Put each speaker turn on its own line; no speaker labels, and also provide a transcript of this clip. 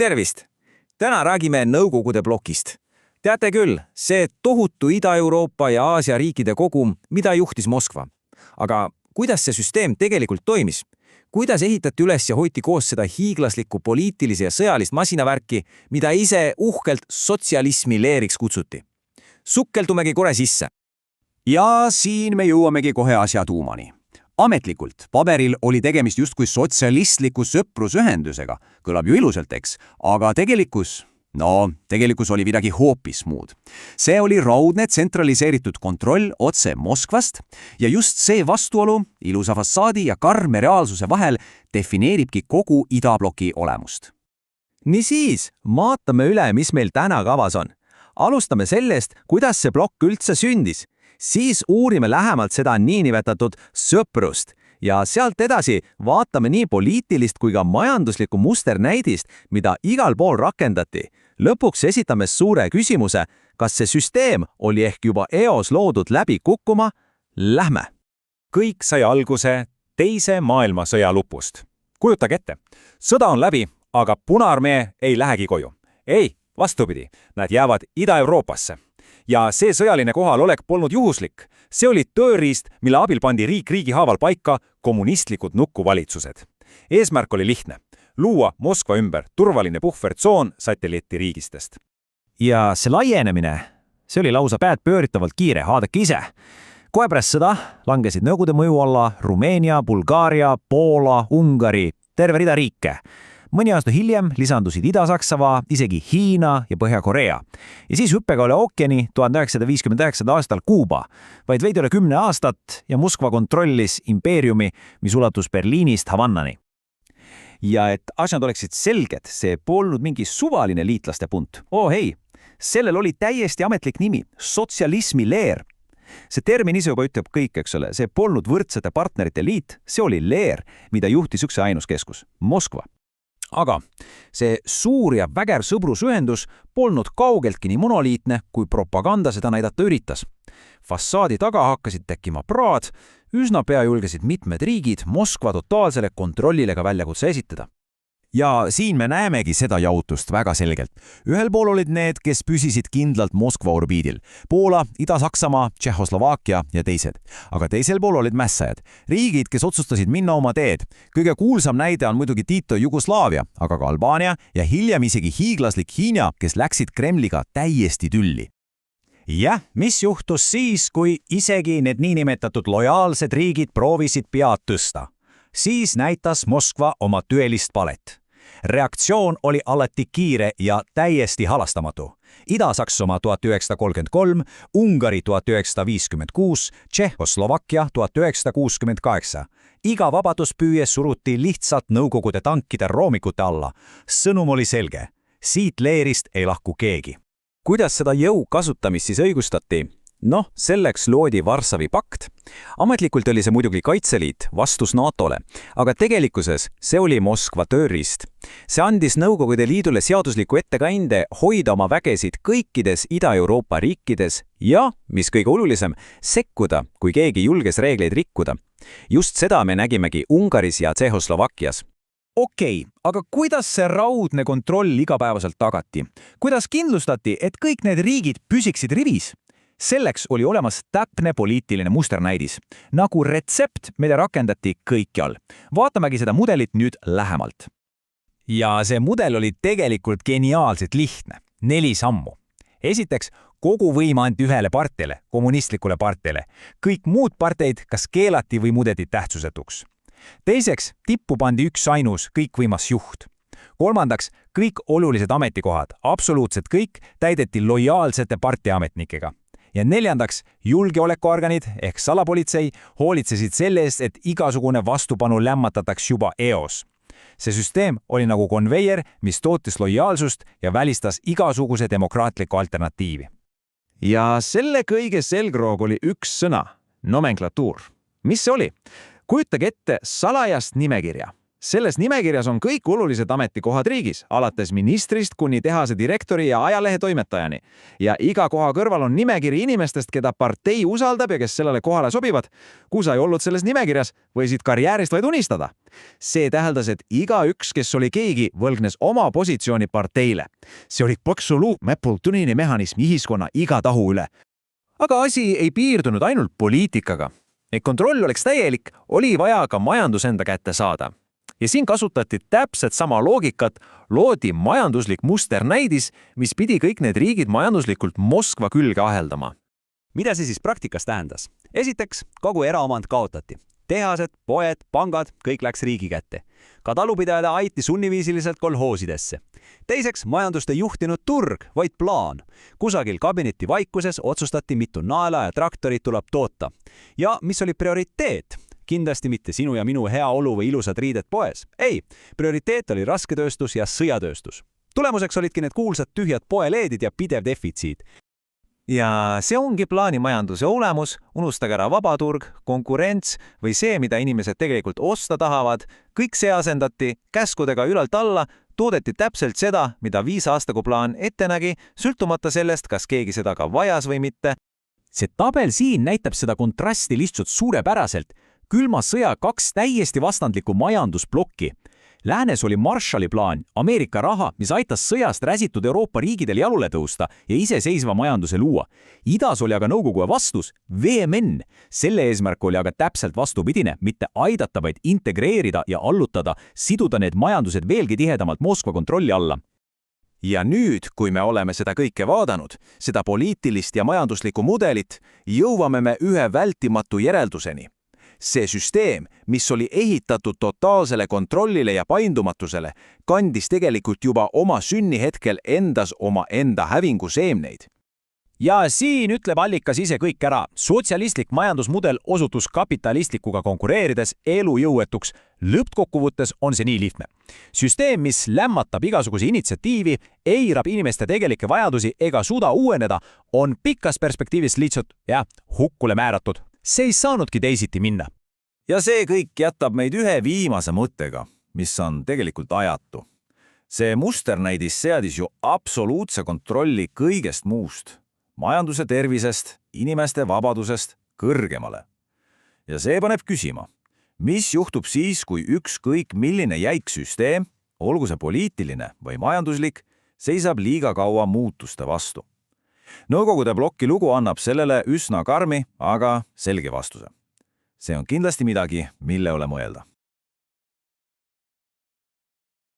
Tervist! Täna räägime Nõukogude blokist. Teate küll, see tohutu Ida-Euroopa ja Aasia riikide kogum, mida juhtis Moskva. Aga kuidas see süsteem tegelikult toimis? Kuidas ehitati üles ja hoiti koos seda hiiglaslikku poliitilise ja sõjalist masinavärki, mida ise uhkelt sotsialismi leeriks kutsuti? Sukkeldumegi kore sisse.
Ja siin me jõuamegi kohe asja tuumani. Ametlikult paberil oli tegemist justkui sotsialistliku sõprusühendusega, kõlab ju ilusalt, eks, aga tegelikkus oli midagi hoopis muud. See oli raudne tsentraliseeritud kontroll otse Moskvast ja just see vastuolu ilusa fassaadi ja karme reaalsuse vahel defineeribki kogu idabloki olemust.
Niisiis, vaatame üle, mis meil täna kavas on. Alustame sellest, kuidas see blokk üldse sündis. Siis uurime lähemalt seda niinimetatud sõprust ja sealt edasi vaatame nii poliitilist kui ka majanduslikku musternäidist, mida igal pool rakendati. Lõpuks esitame suure küsimuse, kas see süsteem oli ehk juba eos loodud läbi kukkuma? Lähme!
Kõik sai alguse teise maailmasõja lupust. Kujutage ette, sõda on läbi, aga Punaarmee ei lähegi koju. Ei, vastupidi, nad jäävad Ida-Euroopasse. Ja see sõjaline kohalolek polnud juhuslik. See oli tööriist, mille abil pandi riik riigi haaval paika kommunistlikud nukkuvalitsused. Eesmärk oli lihtne. Luua Moskva ümber turvaline puhvertsoon satelliitiriigistest.
Ja see laienemine, see oli lausa päät pööritavalt kiire, haadake ise. Kohe pärast sõda langesid Nõukogude mõju alla Rumeenia, Bulgaaria, Poola, Ungari, terve rida riike. Mõni aasta hiljem lisandusid Ida-Saksamaa, isegi Hiina ja Põhja-Korea. Ja siis hüppega üle ookeani 1959. aastal Kuuba, vaid veidi üle 10 aastat ja Moskva kontrollis impeeriumi, mis ulatus Berliinist Havannani. Ja et asjad oleksid selged, see polnud mingi suvaline liitlaste punt. Ei, sellel oli täiesti ametlik nimi, sotsialismi leer. See termin ise juba ütleb kõik, eks ole, see polnud võrdsete partnerite liit, see oli leer, mida juhtis üks ainus keskus, Moskva. Aga see suur ja vägev sõbrusühendus polnud kaugeltki nii monoliitne, kui propaganda seda näidata üritas. Fassaadi taga hakkasid tekkima praad, üsna pea julgesid mitmed riigid Moskva totaalsele kontrollile ka väljakutse esitada. Ja siin me näemegi seda jaotust väga selgelt. Ühel pool olid need, kes püsisid kindlalt Moskva orbiidil. Poola, Ida-Saksamaa, Tšehhoslovakkia ja teised. Aga teisel pool olid mässajad. Riigid, kes otsustasid minna oma teed. Kõige kuulsam näide on muidugi Tito Jugoslaavia, aga ka Albaania ja hiljem isegi hiiglaslik Hiina, kes läksid Kremliga täiesti tülli.
Jah, mis juhtus siis, kui isegi need niinimetatud lojaalsed riigid proovisid pead tõsta? Siis näitas Moskva oma tõelist palet. Reaktsioon oli alati kiire ja täiesti halastamatu. Ida-Saksamaa 1933, Ungari 1956, Tšehhoslovakkia 1968. Iga vabaduspüüe suruti lihtsalt Nõukogude tankide roomikute alla. Sõnum oli selge. Siit leerist ei lahku keegi.
Kuidas seda jõu kasutamist siis õigustati? Selleks loodi Varssavi pakt. Ametlikult oli see muidugi Kaitseliit vastus NATO-le, aga tegelikkuses see oli Moskva tööriist. See andis Nõukogude Liidule seadusliku ettekande hoida oma vägesid kõikides Ida-Euroopa riikides ja, mis kõige olulisem, sekkuda, kui keegi julges reegleid rikkuda. Just seda me nägimegi Ungaris ja Tšehhoslovakkias.
Okei, aga kuidas see raudne kontroll igapäevaselt tagati? Kuidas kindlustati, et kõik need riigid püsiksid rivis? Selleks oli olemas täpne poliitiline musternäidis, nagu retsept, mida rakendati kõikjal. Vaatamegi seda mudelit nüüd lähemalt. Ja see mudel oli tegelikult geniaalselt lihtne. 4 sammu. Esiteks, kogu võim anti ühele parteile, kommunistlikule parteile. Kõik muud parteid kas keelati või muudeti tähtsusetuks. Teiseks, tippu pandi üks ainus kõikvõimas juht. Kolmandaks, kõik olulised ametikohad, absoluutselt kõik, täideti lojaalsete parteiametnikega. Ja neljandaks, julgeolekuorganid ehk salapolitsei hoolitsesid selle eest, et igasugune vastupanu lämmatataks juba eos. See süsteem oli nagu konveier, mis tootis lojaalsust ja välistas igasuguse demokraatliku alternatiivi. Ja selle kõige selgroog oli üks sõna, nomenklatuur. Mis see oli? Kujutage ette salajast nimekirja. selles nimekirjas on kõik olulised ametikohad riigis, alates ministrist kuni tehase direktori ja ajalehe toimetajani. Ja iga koha kõrval on nimekiri inimestest, keda partei usaldab ja kes sellele kohale sobivad. Kui sa ei olnud selles nimekirjas, võisid karjäärist vaid unistada. See täheldas, et igaüks, kes oli keegi, võlgnes oma positsiooni parteile. See oli absoluutne mehhanism ühiskonna iga tahu üle. Aga asi ei piirdunud ainult poliitikaga. Et kontroll oleks täielik, oli vaja ka majandus enda kätte saada. Ja siin kasutati täpselt sama loogikat, loodi majanduslik musternäidis, mis pidi kõik need riigid majanduslikult Moskva külge aheldama.
Mida see siis praktikas tähendas? Esiteks, kogu eraomand kaotati. Tehased, poed, pangad, kõik läks riigi kätte. Ka talupidajale aiti sunniviisiliselt kolhoosidesse. Teiseks, majandust ei juhtinud turg, vaid plaan. Kusagil kabineti vaikuses otsustati, mitu naela ja traktorit tuleb toota. Ja mis oli prioriteet? Kindlasti mitte sinu ja minu heaolu või ilusad riided poes. Ei, prioriteet oli rasketööstus ja sõjatööstus. Tulemuseks olidki need kuulsad tühjad poeleedid ja pidev defitsiit.
Ja see ongi plaanimajanduse olemus, unustage ära vabaturg, konkurents või see, mida inimesed tegelikult osta tahavad, kõik see asendati käskudega ülalt alla, toodeti täpselt seda, mida 5 aastagu plaan ette nägi, sõltumata sellest, kas keegi seda ka vajas või mitte.
See tabel siin näitab seda kontrasti lihtsalt suurepäraselt. Külma sõja 2 täiesti vastandlikku majandusplokki. Läänes oli Marshalli plaan, Ameerika raha, mis aitas sõjast räsitud Euroopa riigidel jalule tõusta ja iseseisva majanduse luua. Idas oli aga Nõukogude vastus VMN. Selle eesmärk oli aga täpselt vastupidine, mitte aidata, vaid integreerida ja allutada, siduda need majandused veelgi tihedamalt Moskva kontrolli alla.
Ja nüüd, kui me oleme seda kõike vaadanud, seda poliitilist ja majanduslikku mudelit, jõuame me ühe vältimatu järelduseni. See süsteem, mis oli ehitatud totaalsele kontrollile ja paindumatusele, kandis tegelikult juba oma sünnihetkel endas oma enda hävingu seemneid.
Ja siin ütleb allikas ise kõik ära. Sotsialistlik majandusmudel osutus kapitalistlikuga konkureerides elujõuetuks. Lõppkokkuvõttes on see nii lihtne. Süsteem, mis lämmatab igasuguse initsiatiivi, eirab inimeste tegelikke vajadusi ega suuda uueneda, on pikas perspektiivis lihtsalt hukkule määratud. See ei saanudki teisiti minna.
Ja see kõik jätab meid ühe viimase mõttega, mis on tegelikult ajatu. See musternäidis seadis ju absoluutse kontrolli kõigest muust, majanduse tervisest, inimeste vabadusest kõrgemale. Ja see paneb küsima, mis juhtub siis, kui ükskõik milline jäik süsteem, olgu see poliitiline või majanduslik, seisab liiga kaua muutuste vastu. Nõukogude bloki lugu annab sellele üsna karmi, aga selge vastuse. See on kindlasti midagi, mille üle mõelda.